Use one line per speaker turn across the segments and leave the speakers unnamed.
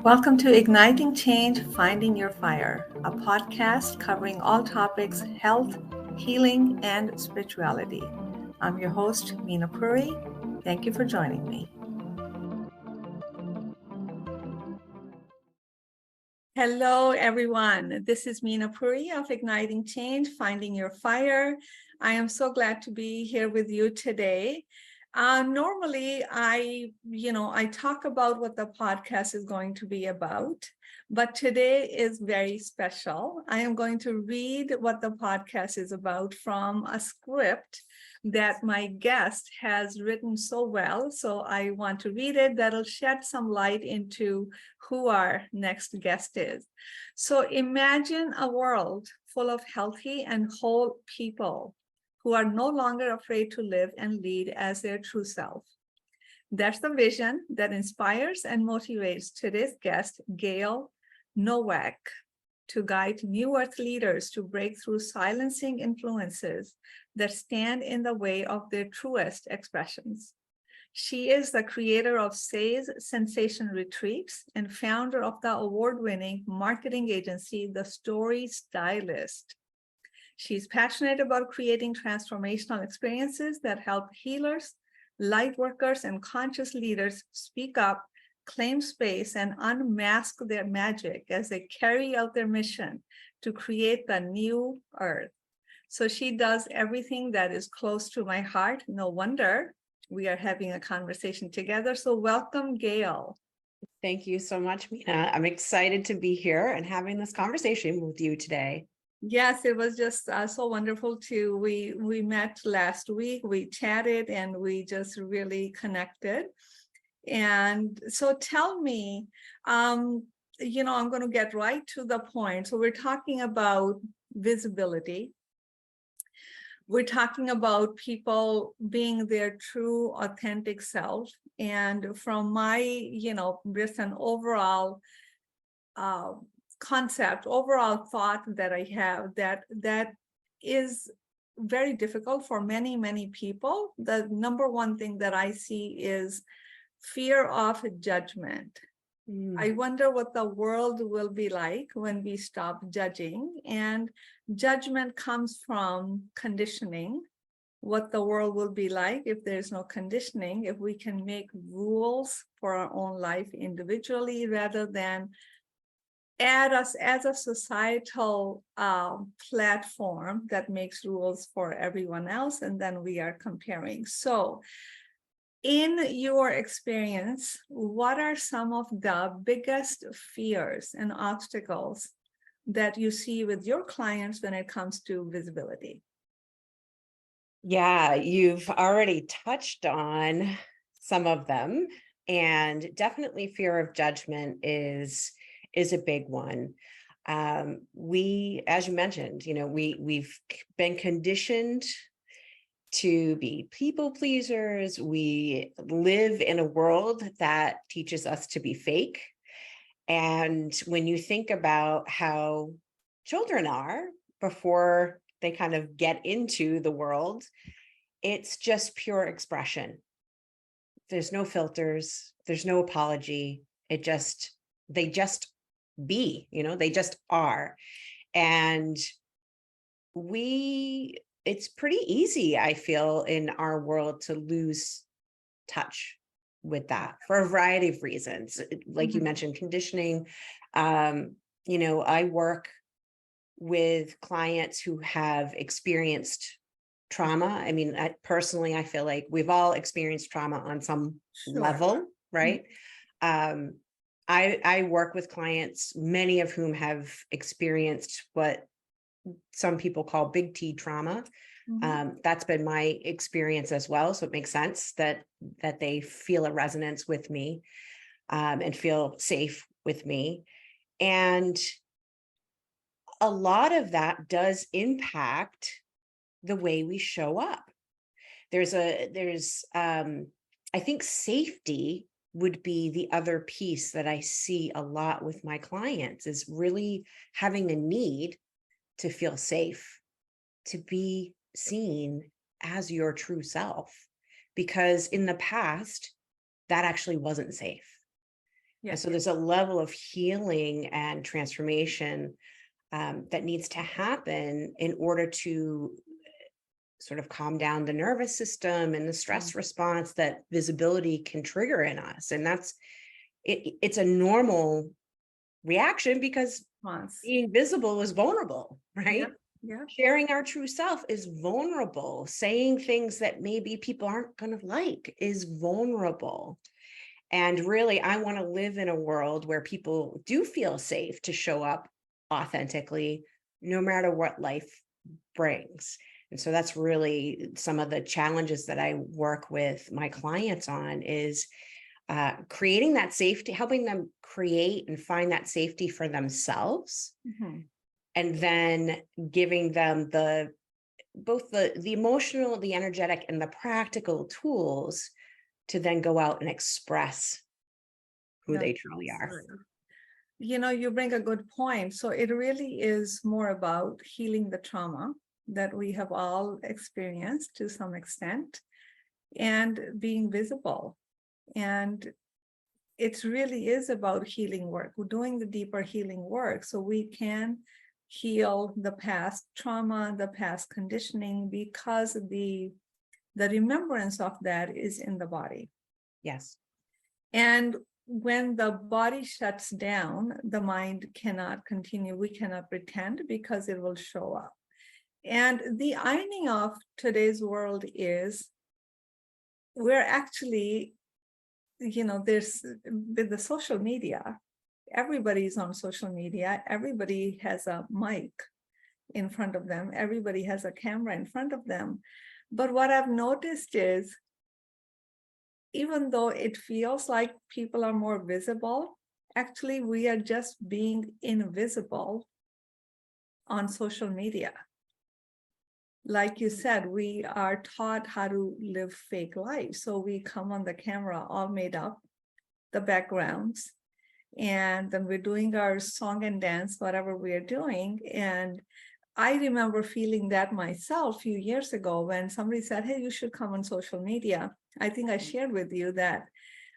Welcome to Igniting Change, Finding Your Fire, a podcast covering all topics health, healing, and spirituality. I'm your host, Meena Puri. Thank you for joining me. Hello, everyone. This is Meena Puri of Igniting Change, Finding Your Fire. I am so glad to be here with you today. Normally, I talk about what the podcast is going to be about, but today is very special. I am going to read what the podcast is about from a script that my guest has written so well. So I want to read it. That'll shed some light into who our next guest is. So imagine a world full of healthy and whole people who are no longer afraid to live and lead as their true self. That's the vision that inspires and motivates today's guest, Gayle Nowak, to guide new earth leaders to break through silencing influences that stand in the way of their truest expressions. She is the creator of Say's Sensation Retreats and founder of the award-winning marketing agency, The Story Stylist. She's passionate about creating transformational experiences that help healers, light workers, and conscious leaders speak up, claim space, and unmask their magic as they carry out their mission to create the new earth. So she does everything that is close to my heart. No wonder we are having a conversation together. So welcome, Gayle.
Thank you so much, Meena. I'm excited to be here and having this conversation with you today.
Yes, it was just so wonderful too. We met last week, we chatted, and we just really connected. And so tell me, I'm going to get right to the point. So we're talking about visibility. We're talking about people being their true, authentic self. And from my, just an overall concept, overall thought that I have, that is very difficult for many, many people. The number one thing that I see is fear of judgment. I wonder what the world will be like when we stop judging. And judgment comes from conditioning. What the world will be like if there's no conditioning, if we can make rules for our own life individually rather than add us as a societal platform that makes rules for everyone else, and then we are comparing. So in your experience, what are some of the biggest fears and obstacles that you see with your clients when it comes to visibility?
Yeah, you've already touched on some of them, and definitely fear of judgment is a big one. We, as you mentioned, we've been conditioned to be people pleasers. We live in a world that teaches us to be fake. And when you think about how children are before they kind of get into the world, it's just pure expression. There's no filters, there's no apology. They just be, they just are. And it's pretty easy, I feel, in our world to lose touch with that for a variety of reasons. Like you mentioned, conditioning. I work with clients who have experienced trauma. I mean, I feel like we've all experienced trauma on some level, right? I work with clients, many of whom have experienced what some people call big T trauma. That's been my experience as well. So it makes sense that they feel a resonance with me and feel safe with me. And a lot of that does impact the way we show up. I think safety would be the other piece that I see a lot with my clients, is really having a need to feel safe, to be seen as your true self, because in the past, that actually wasn't safe. And
Yes.
so there's a level of healing and transformation that needs to happen in order to sort of calm down the nervous system and the stress response that visibility can trigger in us. And that's it's a normal reaction because
Once.
being visible is vulnerable,
Yep.
right?
Yep.
Sharing our true self is vulnerable. Saying things that maybe people aren't going to like is vulnerable. And really, I want to live in a world where people do feel safe to show up authentically, no matter what life brings. And so that's really some of the challenges that I work with my clients on is creating that safety, helping them create and find that safety for themselves,
Mhm.
and then giving them the both the emotional, the energetic, and the practical tools to then go out and express who
That's
they truly are.
right. You bring a good point. So it really is more about healing the trauma that we have all experienced to some extent and being visible. And it really is about healing work. We're doing the deeper healing work so we can heal the past trauma, the past conditioning, because the remembrance of that is in the body.
Yes.
And when the body shuts down, the mind cannot continue. We cannot pretend because it will show up. And the irony of today's world is we're actually, there's with the social media, everybody's on social media, everybody has a mic in front of them, everybody has a camera in front of them. But what I've noticed is, even though it feels like people are more visible, actually we are just being invisible on social media. Like you said, we are taught how to live fake lives. So we come on the camera all made up, the backgrounds, and then we're doing our song and dance, whatever we are doing. And I remember feeling that myself a few years ago when somebody said, hey, you should come on social media. I think I shared with you that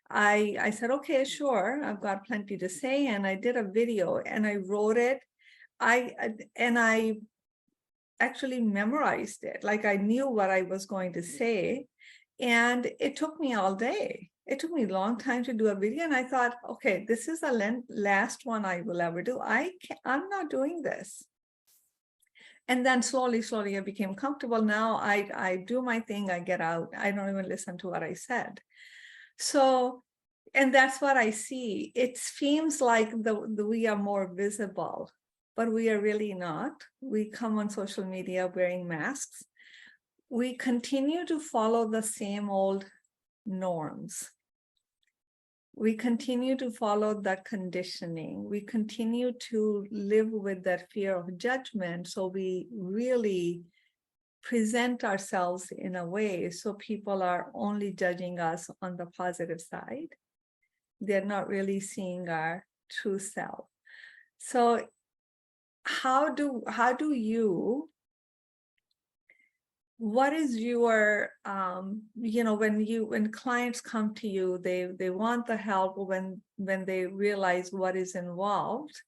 I said, okay, sure, I've got plenty to say. And I did a video and I wrote it. I actually memorized it. Like I knew what I was going to say. And it took me all day. It took me a long time to do a video. And I thought, okay, this is the last one I will ever do. I'm not doing this. And then slowly, I became comfortable. Now I do my thing, I get out. I don't even listen to what I said. So, and that's what I see. It seems like we are more visible, but we are really not. We come on social media wearing masks. We continue to follow the same old norms. We continue to follow that conditioning. We continue to live with that fear of judgment. So we really present ourselves in a way so people are only judging us on the positive side. They're not really seeing our true self. So how do you, what is your, when clients come to you, they want the help when they realize what is involved,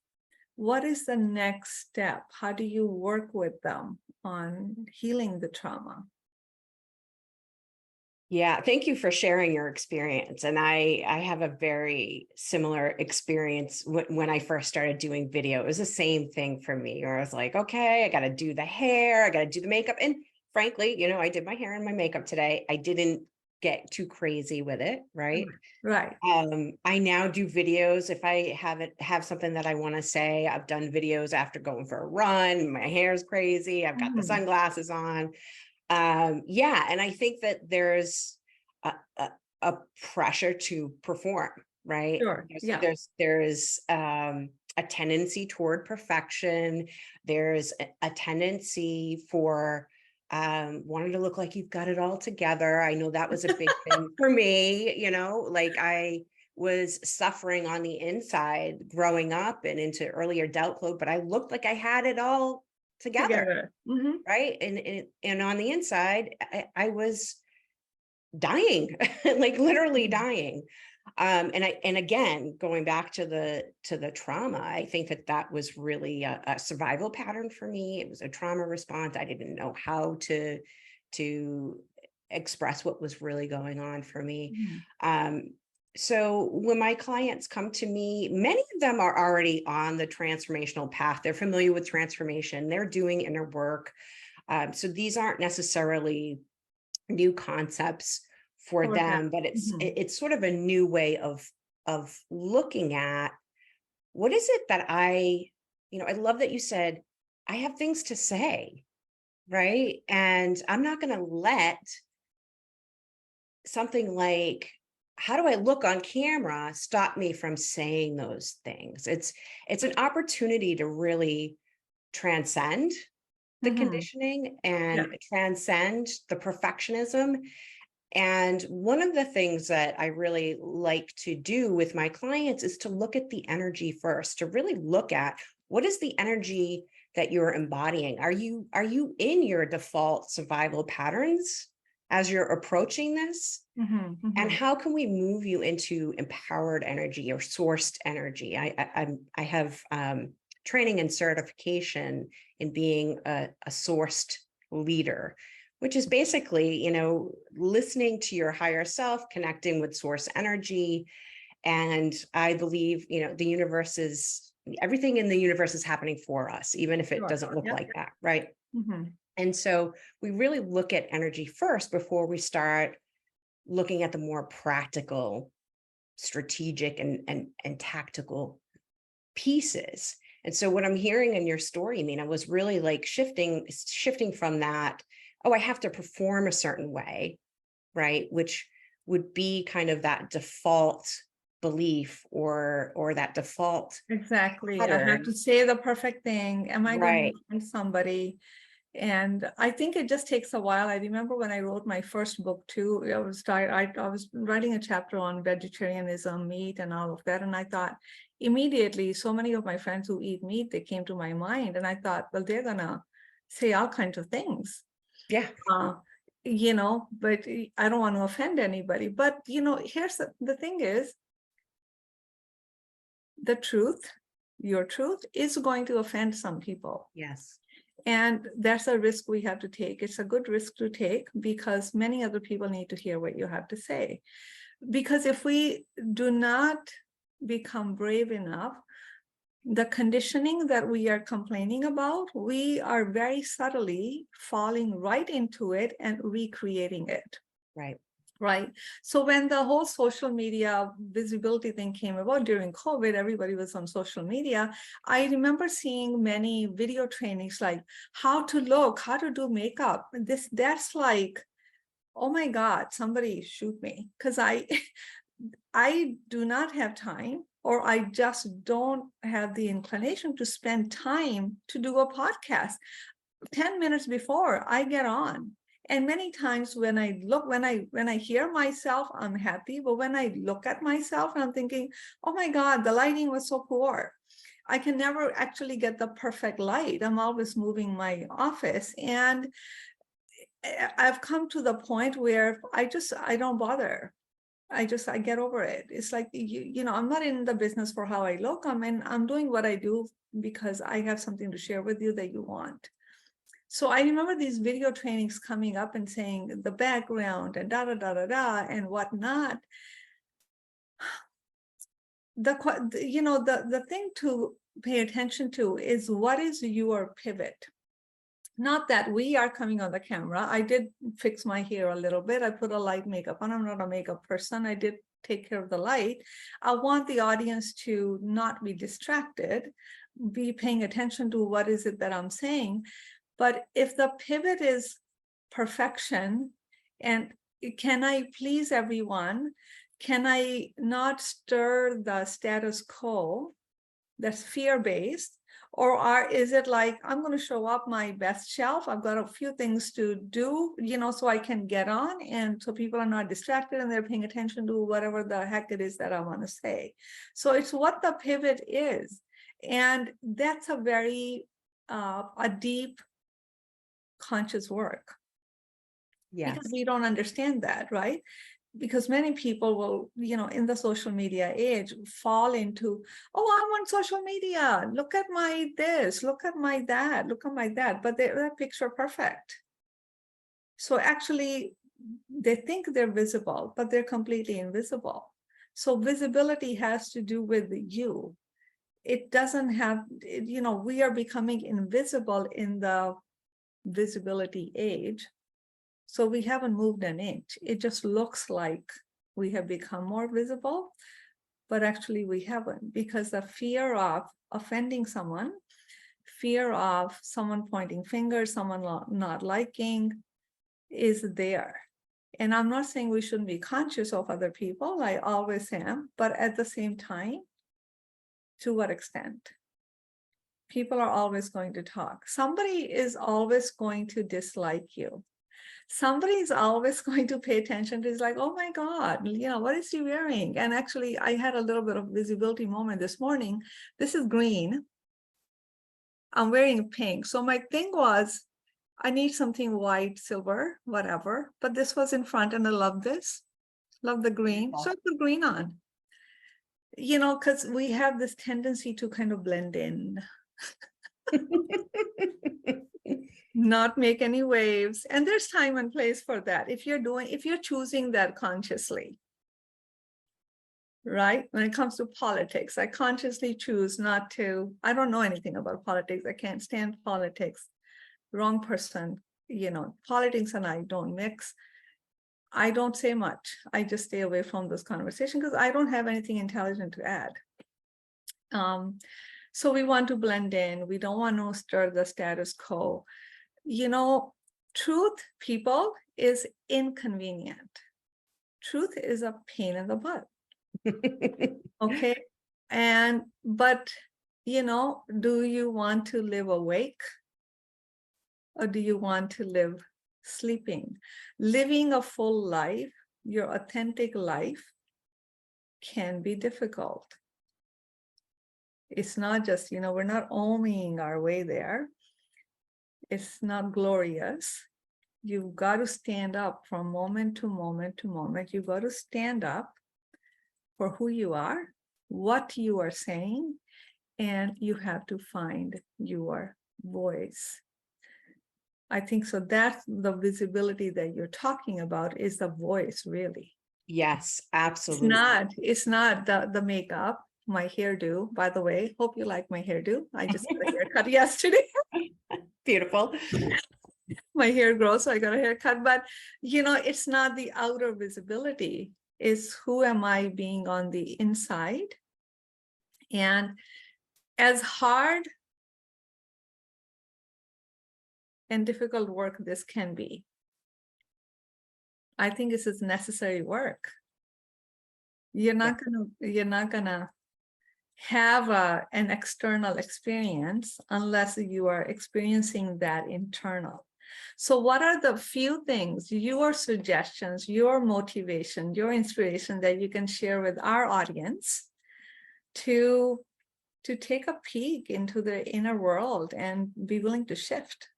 what is the next step? How do you work with them on healing the trauma?
Yeah, thank you for sharing your experience. And I have a very similar experience when I first started doing video. It was the same thing for me, where I was like, okay, I got to do the hair, I got to do the makeup. And frankly, I did my hair and my makeup today. I didn't get too crazy with it, right?
Right.
I now do videos if I have something that I want to say. I've done videos after going for a run, my hair's crazy, I've got the
Mhm.
sunglasses on. Yeah, and I think that there's a pressure to perform, right?
Sure. Yeah.
There's a tendency toward perfection. There's a tendency for wanting to look like you've got it all together. I know that was a big thing for me, like I was suffering on the inside growing up and into early adulthood, but I looked like I had it all together.
Together. Mhm.
Right. And on the inside, I was dying, like literally dying. And again, going back to the trauma, I think that was really a survival pattern for me. It was a trauma response. I didn't know how to express what was really going on for me.
Mhm.
So when my clients come to me, many of them are already on the transformational path. They're familiar with transformation. They're doing inner work. So these aren't necessarily new concepts for
For them.
them, but
Mhm.
it's sort of a new way of looking at what is it that I love that you said, I have things to say, right? And I'm not going to let something like, how do I look on camera stop me from saying those things? It's an opportunity to really transcend the
Mhm.
conditioning
Yeah.
and transcend the perfectionism. And one of the things that I really like to do with my clients is to look at the energy first, to really look at what is the energy that you're embodying. Are you in your default survival patterns as you're approaching this?
Mhm.
And
Mhm.
how can we move you into empowered energy or sourced energy? I have training and certification in being a sourced leader, which is basically, listening to your higher self, connecting with source energy. And I believe, the universe is everything in the universe is happening for us, even if it
Sure.
doesn't look
Yeah.
like that, right?
Mhm.
And so we really look at energy first before we start looking at the more practical, strategic, and tactical pieces. And so what I'm hearing in your story, Meena, was really like shifting from that, oh, I have to perform a certain way, right? Which would be kind of that default belief or that default
Exactly. I have to
pattern.
say the perfect thing. Am I going to
Right.
offend somebody? And I think it just takes a while. I remember when I wrote my first book too, I was writing a chapter on vegetarianism, meat, and all of that. And I thought immediately, so many of my friends who eat meat, they came to my mind. And I thought, well, they're gonna say all kinds of things.
Yeah.
Uh, but I don't want to offend anybody. But here's the thing is the truth, your truth is going to offend some people.
Yes.
And that's a risk we have to take. It's a good risk to take because many other people need to hear what you have to say. Because if we do not become brave enough, the conditioning that we are complaining about, we are very subtly falling right into it and recreating it.
Right.
Right. So when the whole social media visibility thing came about during COVID, everybody was on social media. I remember seeing many video trainings like how to look, how to do makeup. That's like, oh my God, somebody shoot me. Because I do not have time, or I just don't have the inclination to spend time to do a podcast. 10 minutes before I get on. And many times when I hear myself, I'm happy. But when I look at myself, I'm thinking, oh my God, the lighting was so poor. I can never actually get the perfect light. I'm always moving my office. And I've come to the point where I don't bother. I get over it. It's like, I'm not in the business for how I look. I'm doing what I do because I have something to share with you that you want. So I remember these video trainings coming up and saying the background and da da da da da and whatnot. The thing to pay attention to is what is your pivot. Not that we are coming on the camera. I did fix my hair a little bit. I put a light makeup on. I'm not a makeup person. I did take care of the light. I want the audience to not be distracted, be paying attention to what is it that I'm saying. But if the pivot is perfection and can I please everyone? Can I not stir the status quo that's fear-based? Or is it like, I'm going to show up my best self. I've got a few things to do, so I can get on. And so people are not distracted and they're paying attention to whatever the heck it is that I want to say. So it's what the pivot is. And that's a deep conscious work because
Yes.
we don't understand that, right? because many people will, in the social media age, fall into, oh, I'm on social media. Look at my this, look at my that, look at my that. But that picture perfect. So actually, they think they're visible, but they're completely invisible. So visibility has to do with you. It doesn't have, we are becoming invisible in the visibility age. So we haven't moved an inch. It just looks like we have become more visible, but actually we haven't, because the fear of offending someone, fear of someone pointing fingers, someone not liking is there. And I'm not saying we shouldn't be conscious of other people. I always am, but at the same time, to what extent? People are always going to talk. Somebody is always going to dislike you. Somebody is always going to pay attention to, is like, oh my God, what is he wearing? And actually, I had a little bit of visibility moment this morning. This is green. I'm wearing pink. So my thing was, I need something white, silver, whatever. But this was in front and I love this. Love the green.
Beautiful.
So I put green on. Because we have this tendency to kind of blend in. Not make any waves. And there's time and place for that. If you're choosing that consciously, right? When it comes to politics, I consciously choose not to, I don't know anything about politics. I can't stand politics. Wrong person, politics and I don't mix. I don't say much. I just stay away from this conversation because I don't have anything intelligent to add. So we want to blend in. We don't want to stir the status quo. Truth, people, is inconvenient. Truth is a pain in the butt. Okay. But, do you want to live awake? Or do you want to live sleeping? Living a full life, your authentic life, can be difficult. It's not just, we're not oming our way there. It's not glorious. You've got to stand up from moment to moment to moment. You've got to stand up for who you are, what you are saying, and you have to find your voice. I think so. That's the visibility that you're talking about, is the voice, really.
Yes, absolutely.
It's not the makeup, my hairdo, by the way. Hope you like my hairdo. I just got a haircut yesterday.
Beautiful.
My hair grows, so I got a haircut. But, it's not the outer visibility. It's who am I being on the inside? And as hard and difficult work this can be, I think this is necessary work. You're not gonna have an external experience unless you are experiencing that internal. So what are the few things, your suggestions, your motivation, your inspiration that you can share with our audience to take a peek into the inner world and be willing to shift?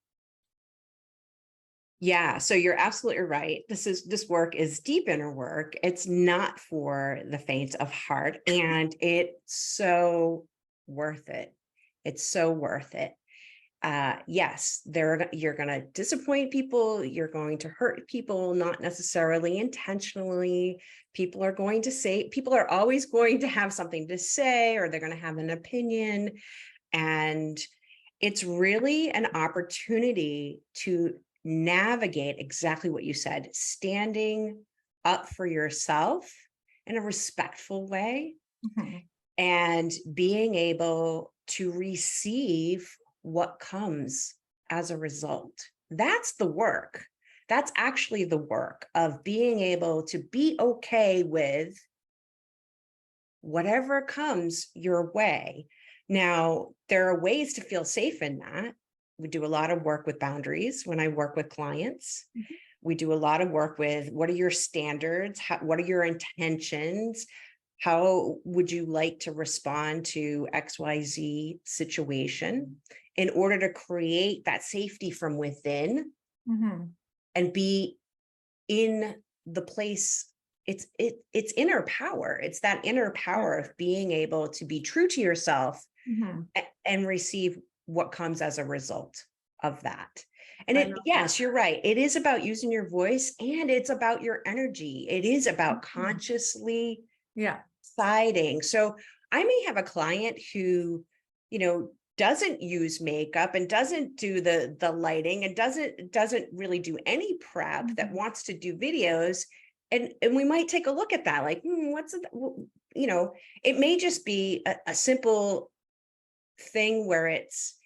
Yeah, so you're absolutely right. This work is deep inner work. It's not for the faint of heart, and it's so worth it. It's so worth it. Yes, you're going to disappoint people. You're going to hurt people, not necessarily intentionally. People are always going to have something to say, or they're going to have an opinion. And it's really an opportunity to navigate exactly what you said, standing up for yourself in a respectful way, and being able to receive what comes as a result. That's the work. That's actually the work of being able to be okay with whatever comes your way. Now, there are ways to feel safe in that. We do a lot of work with boundaries when I work with clients. We do a lot of work with, what are your standards? What are your intentions? How would you like to respond to XYZ situation, in order to create that safety from within and be in the place it's inner power. It's that inner power of being able to be true to yourself
Mhm.
and receive what comes as a result of that. And
I love that.
yes, you're right. It is about using your voice, and it's about your energy. It is about
Mhm.
consciously
Yeah.
deciding. So I may have a client who, doesn't use makeup and doesn't do the lighting and doesn't really do any prep, that
Mhm.
wants to do videos. And we might take a look at that, like, what's it, it may just be a simple thing where it's,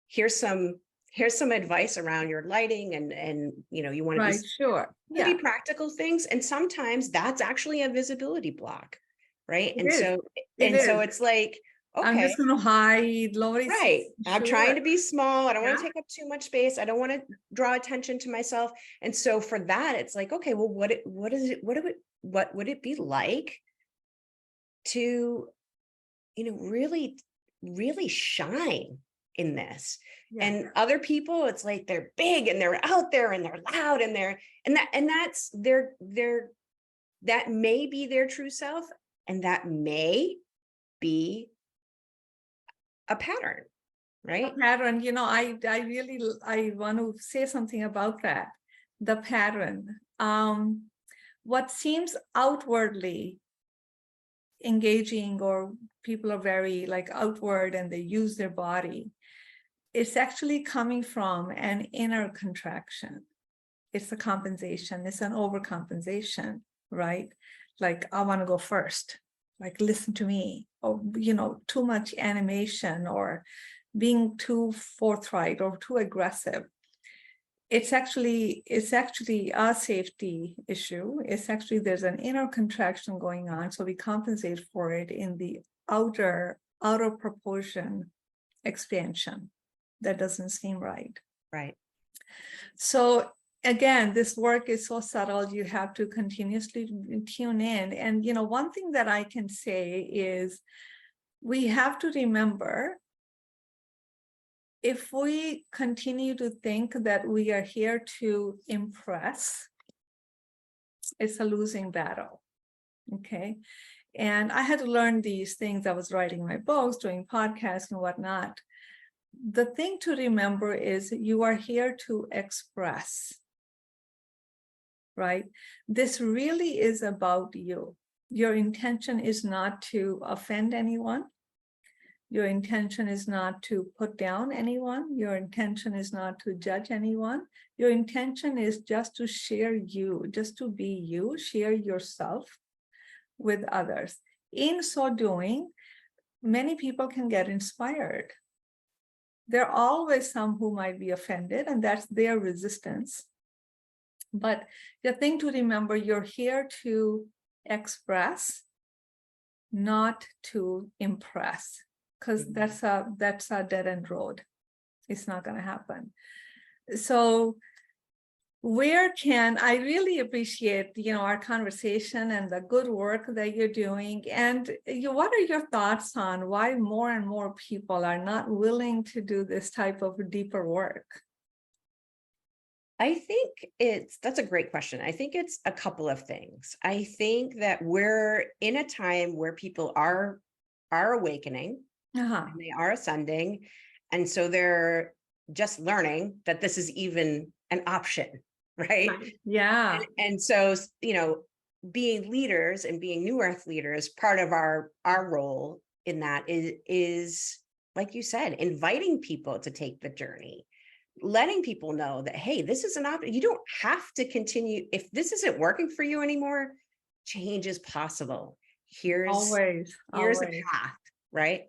here's some here's some advice around your lighting, and you want to be,
Right. Sure.
could be
Yeah.
practical things, and sometimes that's actually a visibility block, right?
It
and
is.
so
It
and so
is.
it's like,
I'm
okay,
just going to hide, lower it.
right, I'm trying
Sure.
to be small, I don't want
Yeah.
to take up too much space, I don't want to draw attention to myself. And so for that, it's like, okay, well, what is it, what would it be like to, really, really shine in this?
Yeah.
And other people, it's like they're big and they're out there and they're loud and that's that may be their true self, and that may be a pattern,
A
right?
pattern, I really, I want to say something about that. The pattern. What seems outwardly engaging, or people are very like outward and they use their body, it's actually coming from an inner contraction. It's a compensation, it's an overcompensation, right? Like, I want to go first, like, listen to me, or, too much animation, or being too forthright or too aggressive. It's actually a safety issue. It's actually, there's an inner contraction going on, so we compensate for it in the outer proportion expansion. That doesn't seem right.
Right.
So again, this work is so subtle, you have to continuously tune in. And one thing that I can say is, we have to remember, if we continue to think that we are here to impress, it's a losing battle. Okay. And I had to learn these things. I was writing my books, doing podcasts and whatnot. The thing to remember is, you are here to express, right? This really is about you. Your intention is not to offend anyone. Your intention is not to put down anyone. Your intention is not to judge anyone. Your intention is just to share you, just to be you, share yourself with others. In so doing, many people can get inspired. There are always some who might be offended, and that's their resistance. But the thing to remember, you're here to express, not to impress, because that's a dead end road. It's not going to happen. So I really appreciate, our conversation and the good work that you're doing. And what are your thoughts on why more and more people are not willing to do this type of deeper work?
I think that's a great question. I think it's a couple of things. I think that we're in a time where people are awakening,
Uh-huh.
and they are ascending. And so they're just learning that this is even an option, right?
Right. Yeah.
And so, being leaders and being new earth leaders, part of our role in that is, like you said, inviting people to take the journey, letting people know that, hey, this is an option. You don't have to continue. If this isn't working for you anymore, change is possible. Here's
Always,
a
always.
path, right?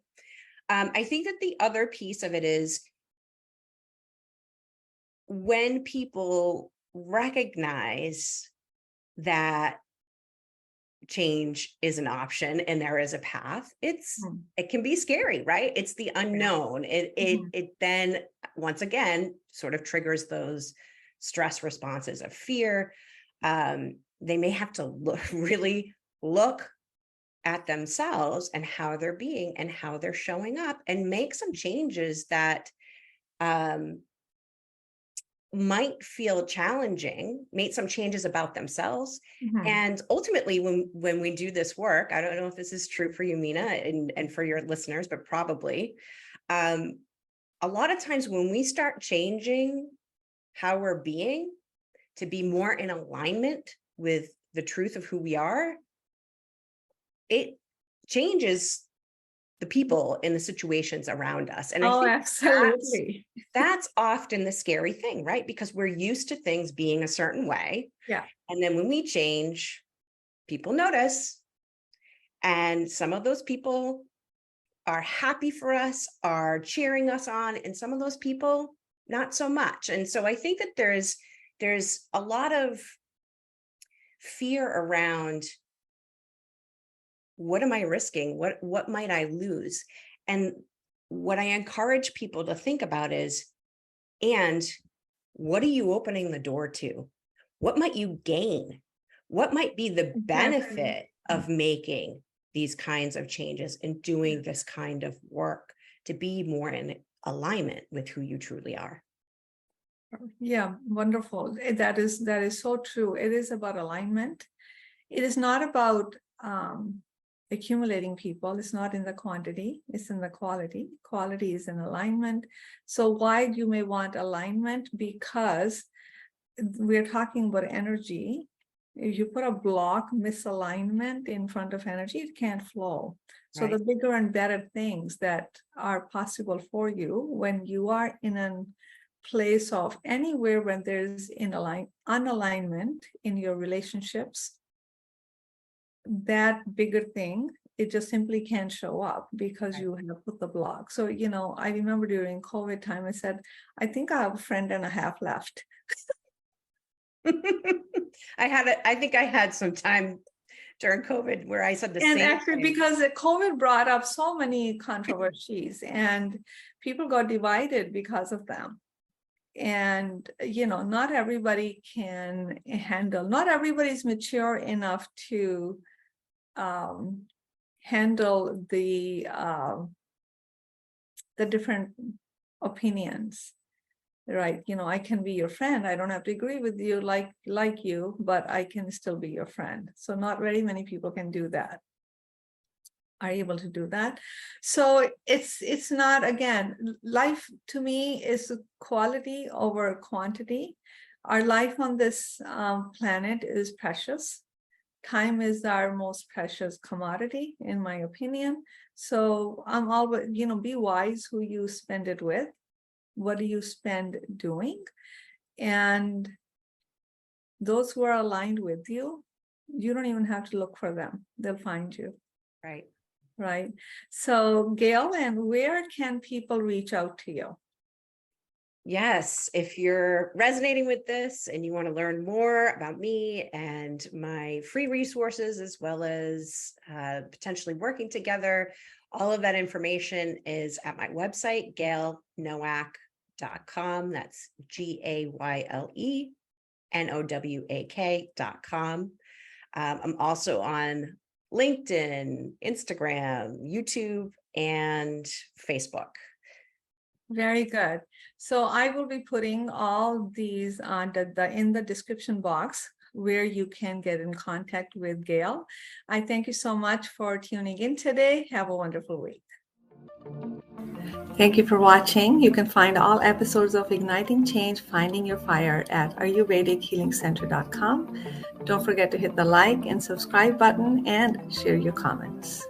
I think that the other piece of it is, when people recognize that change is an option and there is a path,
Hmm.
it can be scary, right? It's the
Yeah.
unknown.
Mhm.
It then once again sort of triggers those stress responses of fear. They may have to really look at themselves and how they're being and how they're showing up, and make some changes that might feel challenging, made some changes about themselves.
Mhm.
And ultimately, when we do this work, I don't know if this is true for you, Meena, and for your listeners, but probably, a lot of times when we start changing how we're being to be more in alignment with the truth of who we are, it changes the people in the situations around us. And I
Oh,
think
absolutely.
that's often the scary thing, right? Because we're used to things being a certain way.
Yeah.
And then when we change, people notice. And some of those people are happy for us, are cheering us on, and some of those people, not so much. And so I think that there's a lot of fear around, what am I risking? What might I lose? And what I encourage people to think about is, and what are you opening the door to? What might you gain? What might be the
Exactly.
benefit of making these kinds of changes and doing this kind of work to be more in alignment with who you truly are?
Yeah, wonderful. That is so true. It is about alignment. It is not about accumulating people. It's not in the quantity, it's in the quality. Quality is in alignment. So why you may want alignment? Because we're talking about energy. If you put a block, misalignment in front of energy, it can't flow. So the
Right.
bigger and better things that are possible for you when you are in a place of anywhere when there's unalignment in your relationships, that bigger thing, it just simply can't show up because
Right.
you have put the block. So, I remember during COVID time, I said, I think I have a friend and a half left.
I think I had some time during COVID where I said the
And
same
actually,
thing.
because COVID brought up so many controversies and people got divided because of them. And, not everybody can handle, not everybody's mature enough to handle the different opinions. Right. I can be your friend. I don't have to agree with you like you, but I can still be your friend. So not very many people can do that, are able to do that. So it's not, again, life to me is quality over quantity. Our life on this planet is precious. Time is our most precious commodity, in my opinion. So I'm always, be wise who you spend it with. What do you spend doing? And those who are aligned with you, you don't even have to look for them. They'll find you.
Right.
Right. So, Gail, and where can people reach out to you?
Yes, if you're resonating with this and you want to learn more about me and my free resources, as well as potentially working together, all of that information is at my website, gaylenowack.com. That's GAYLENOWAK.com. I'm also on LinkedIn, Instagram, YouTube, and Facebook.
Very good. So I will be putting all these in the description box where you can get in contact with Gail. I thank you so much for tuning in today. Have a wonderful week. Thank you for watching. You can find all episodes of Igniting Change, Finding Your Fire at ayurvedikhealingcenter.com. Don't forget to hit the like and subscribe button and share your comments.